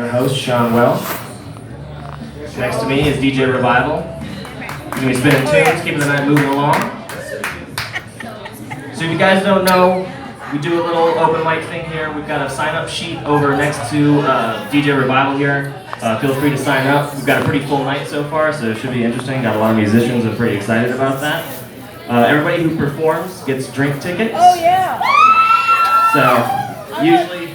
your host, Sean Wells. Next to me is DJ Revival. He's going to be spinning tunes, keeping the night moving along. So if you guys don't know, we do a little open mic thing here. We've got a sign-up sheet over next to DJ Revival here. Feel free to sign up. We've got a pretty full night so far, so it should be interesting. Got a lot of musicians. I'm pretty excited about that. Everybody who performs gets drink tickets. Oh, yeah. So, usually,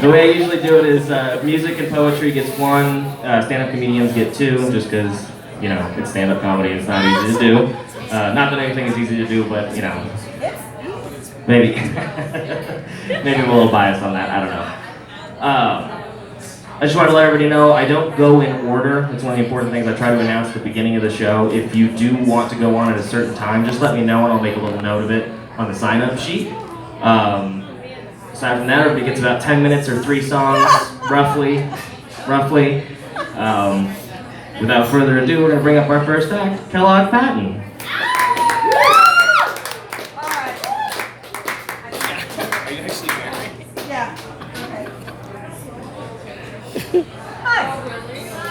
the way I usually do it is music and poetry gets one, stand-up comedians get two, just because, you know, it's stand-up comedy, it's not easy to do. Not that anything is easy to do, but, you know, maybe, maybe I'm a little biased on that, I don't know. I just wanted to let everybody know I don't go in order. It's one of the important things I try to announce at the beginning of the show. If you do want to go on at a certain time, just let me know and I'll make a little note of it on the sign-up sheet. Aside from that, everybody gets about 10 minutes or 3 songs, roughly. Without further ado, we're going to bring up our first act, Kellogg Patton.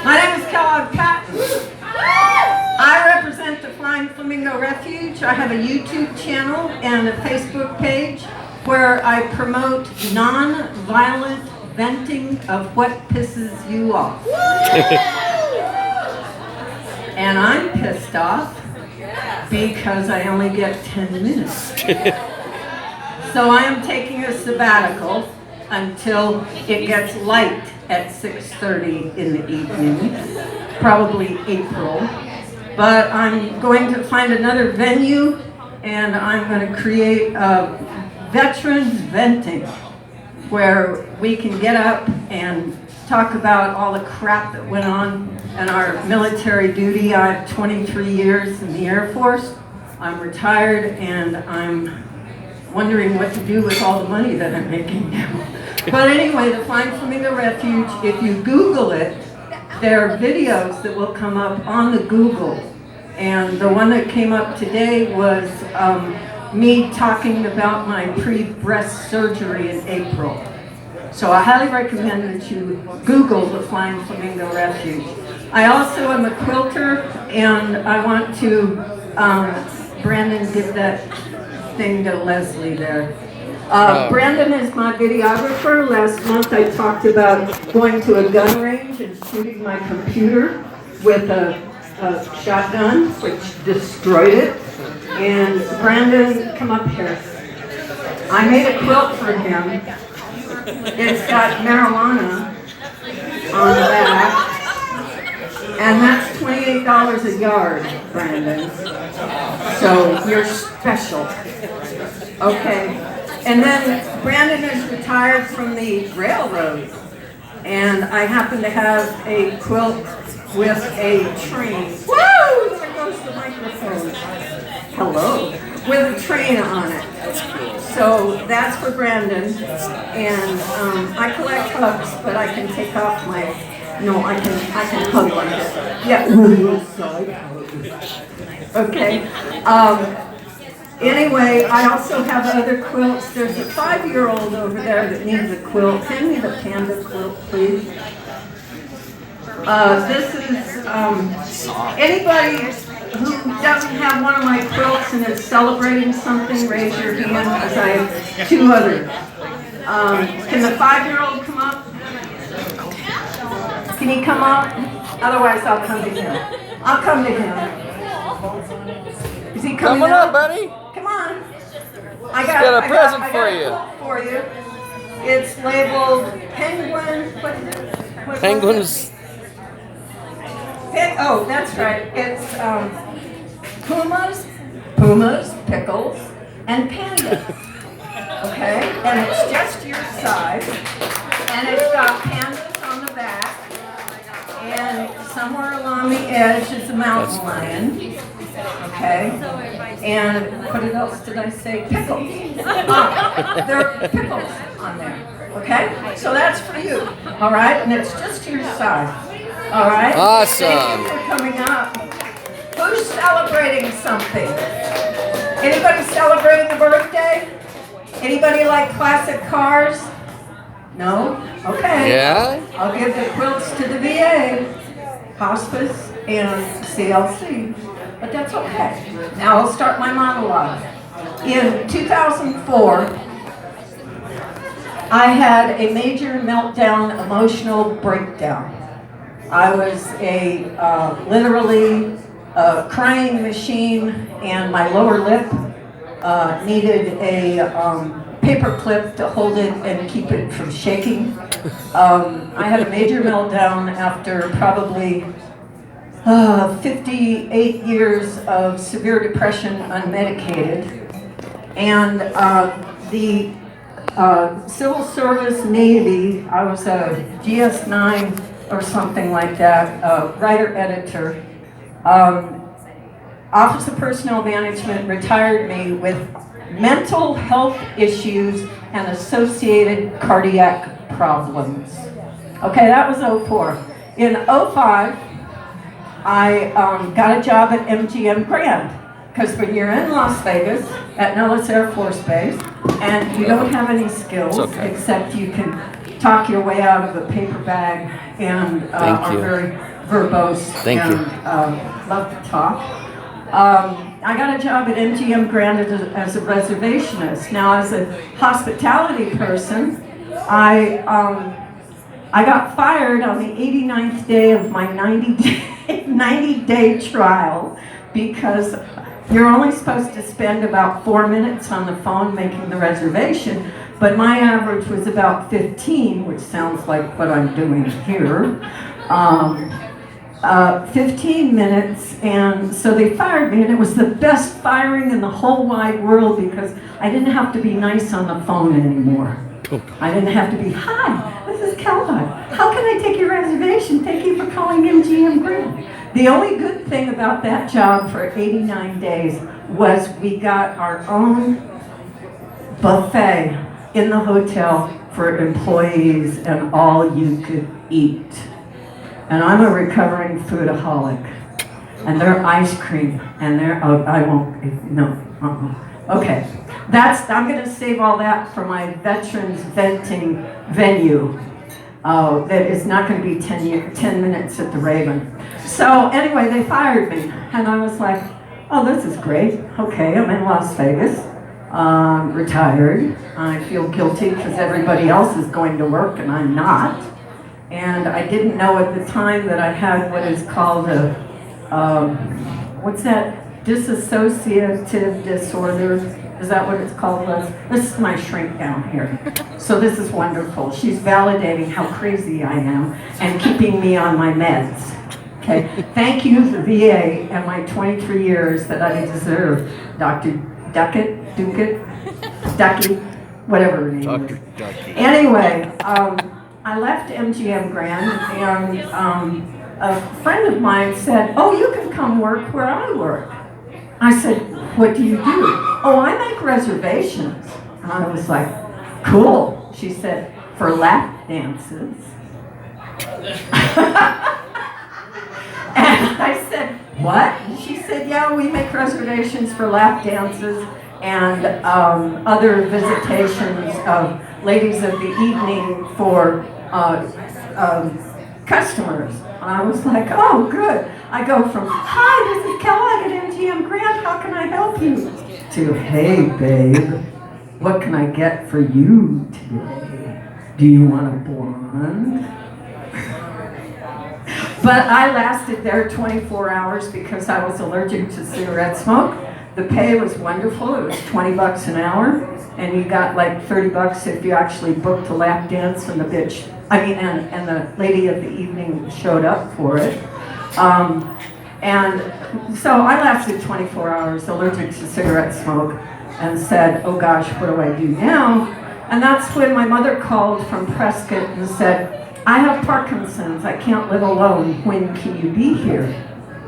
My name is Kellogg Patton. I represent the Flying Flamingo Refuge. I have a YouTube channel and a Facebook page where I promote non-violent venting of what pisses you off. And I'm pissed off because I only get 10 minutes. So I am taking a sabbatical until it gets light at 6:30 in the evening, probably April. But I'm going to find another venue and I'm going to create a veterans venting where we can get up and talk about all the crap that went on in our military duty. I have 23 years in the Air Force. I'm retired and I'm wondering what to do with all the money that I'm making now. But anyway, the Flying Flamingo Refuge, if you Google it, there are videos that will come up on the Google. And the one that came up today was me talking about my pre-breast surgery in April. So I highly recommend that you Google the Flying Flamingo Refuge. I also am a quilter, and I want to, Brandon, give that thing to Leslie there. Brandon is my videographer. Last month I talked about going to a gun range and shooting my computer with a shotgun, which destroyed it. And Brandon, come up here. I made a quilt for him. It's got marijuana on the back. And that's $28 a yard, Brandon. So you're special. Okay. And then Brandon is retired from the railroad. And I happen to have a quilt with a train. Woo! There goes the microphone. Hello. With a train on it. So that's for Brandon. And I collect hugs, but I can take off my, no, I can hug like this. Yeah. Okay. Anyway, I also have other quilts. There's a 5-year-old over there that needs a quilt. Hand me the panda quilt, please. This is, anybody who doesn't have one of my quilts and is celebrating something, raise your hand, because I have 2 others. Can the 5-year-old come up? Can he come up? Otherwise, I'll come to him. I'll come to him. Is he coming up, buddy? Come on. I got a present for you. For you. It's labeled Penguin. What Penguins. Oh, that's right. It's Pumas, Pickles, and Panda. Okay? And it's just your size. And it's got pandas on the back. And somewhere along the edge is a mountain lion. Okay? And what else did I say? Pickles. There are pickles on there. Okay? So that's for you. All right? And it's just your size. All right? Awesome. Thank you for coming up. Who's celebrating something? Anybody celebrating a birthday? Anybody like classic cars? No? Okay. Yeah? I'll give the quilts to the VA, hospice, and CLC. But that's okay. Now I'll start my monologue. In 2004, I had a major meltdown, emotional breakdown. I was literally a crying machine, and my lower lip needed a paper clip to hold it and keep it from shaking. I had a major meltdown after probably 58 years of severe depression unmedicated. And the civil service Navy, I was a GS9 or something like that, writer-editor. Office of Personnel Management retired me with mental health issues and associated cardiac problems. Okay, that was 04. In 05, I got a job at MGM Grand, because when you're in Las Vegas at Nellis Air Force Base and you don't have any skills except you can talk your way out of a paper bag and are very verbose and love to talk. I got a job at MGM Grand as a reservationist. Now, as a hospitality person, I got fired on the 89th day of my 90-day trial because you're only supposed to spend about 4 minutes on the phone making the reservation, but my average was about 15, which sounds like what I'm doing here. 15 minutes, and so they fired me, and it was the best firing in the whole wide world because I didn't have to be nice on the phone anymore. I didn't have to be, hi, this is Kellogg. How can I take your reservation? Thank you for calling MGM Grand. The only good thing about that job for 89 days was we got our own buffet in the hotel for employees, and all you could eat. And I'm a recovering foodaholic. And their ice cream, and their, oh, I won't, no, Okay, I'm gonna save all that for my veterans venting venue. That is not gonna be 10 minutes at the Raven. So anyway, they fired me, and I was like, oh, this is great. Okay, I'm in Las Vegas, retired. I feel guilty because everybody else is going to work and I'm not. And I didn't know at the time that I had what is called a, what's that? Dissociative disorder. Is that what it's called, Les? This is my shrink down here. So this is wonderful. She's validating how crazy I am and keeping me on my meds. Okay, thank you, the VA, and my 23 years that I deserve. Dr. Duckett, Ducky, whatever her name is. Anyway, I left MGM Grand, and a friend of mine said, oh, you can come work where I work. I said, what do you do? Oh, I make reservations. And I was like, cool. She said, for lap dances. And I said, what? And she said, yeah, we make reservations for lap dances and other visitations of ladies of the evening for customers. And I was like, oh, good. I go from, hi, this is Kellogg at MGM Grand, how can I help you? To, hey, babe, what can I get for you today? Do you want a blonde? But I lasted there 24 hours because I was allergic to cigarette smoke. The pay was wonderful. It was $20 an hour, and you got like $30 if you actually booked a lap dance, and the bitch, and the lady of the evening showed up for it. And so I lasted 24 hours allergic to cigarette smoke and said, oh gosh, what do I do now? And that's when my mother called from Prescott and said, I have Parkinson's, I can't live alone, when can you be here?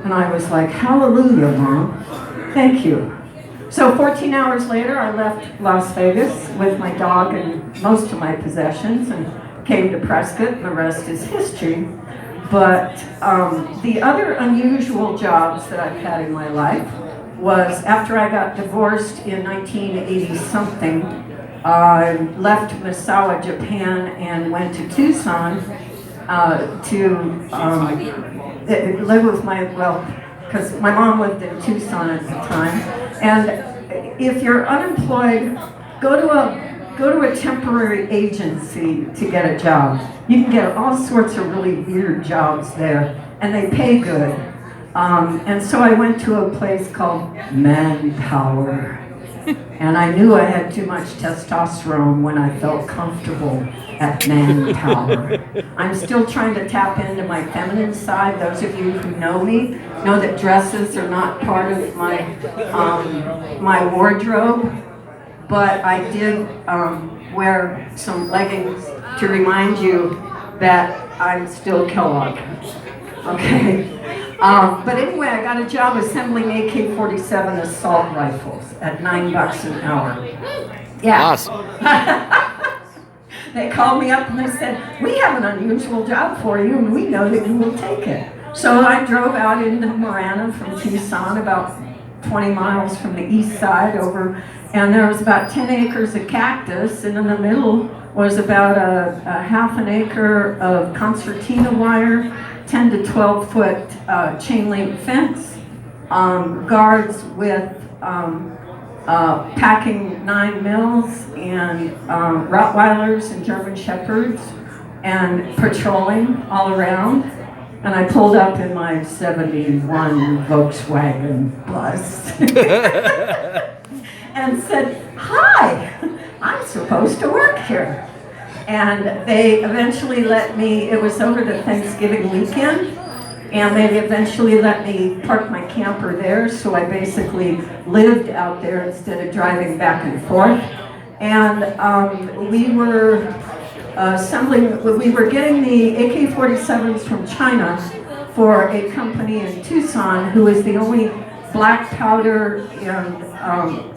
And I was like, hallelujah, Mom, thank you. So 14 hours later, I left Las Vegas with my dog and most of my possessions and came to Prescott, and the rest is history. But the other unusual jobs that I've had in my life was after I got divorced in 1980-something, left Misawa, Japan, and went to Tucson to live with because my mom lived in Tucson at the time. And if you're unemployed, go to a temporary agency to get a job. You can get all sorts of really weird jobs there, and they pay good. And so I went to a place called Manpower. And I knew I had too much testosterone when I felt comfortable at Manpower. I'm still trying to tap into my feminine side. Those of you who know me know that dresses are not part of my wardrobe. But I did wear some leggings to remind you that I'm still Kellogg. Okay? But anyway, I got a job assembling AK-47 assault rifles at $9 an hour. Yeah. Awesome. They called me up and they said, "We have an unusual job for you and we know that you will take it." So I drove out into Marana from Tucson, about 20 miles from the east side over, and there was about 10 acres of cactus, and in the middle was about a half an acre of concertina wire, 10 to 12 foot chain link fence, guards with packing 9 mils and Rottweilers and German Shepherds and patrolling all around. And I pulled up in my 71 Volkswagen bus and said, "Hi, I'm supposed to work here." And they eventually let me, it was over the Thanksgiving weekend, and they eventually let me park my camper there, so I basically lived out there instead of driving back and forth. And we were we were getting the AK-47s from China for a company in Tucson who is the only black powder and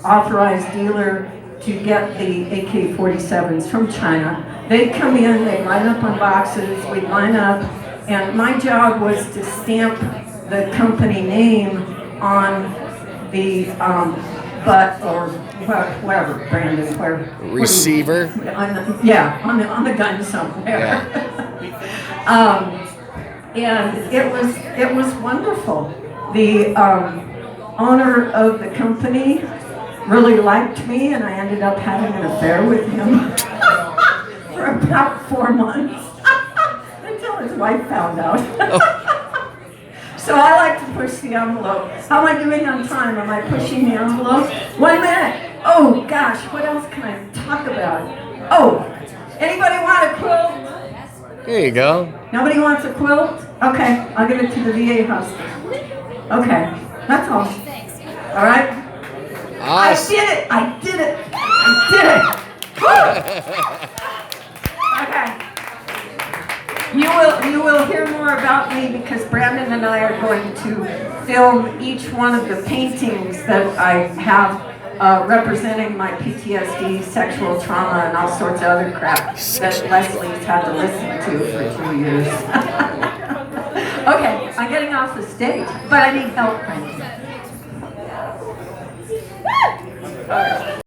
authorized dealer to get the AK-47s from China. They'd come in, they'd line up on boxes, we'd line up, and my job was to stamp the company name on the butt or whatever, Brandon, where Receiver? On the gun somewhere. Yeah. And it was wonderful. The owner of the company really liked me, and I ended up having an affair with him for about 4 months until his wife found out. So I like to push the envelope. How am I doing on time? Am I pushing the envelope? 1 minute. Oh gosh, what else can I talk about? Oh, anybody want a quilt? There you go. Nobody wants a quilt? Okay, I'll give it to the VA hospital. Okay, that's all. All right? Awesome. I did it! Okay. You will hear more about me because Brandon and I are going to film each one of the paintings that I have representing my PTSD, sexual trauma, and all sorts of other crap that Leslie's had to listen to for 2 years. Okay, I'm getting off the stage, but I need help, Brandon.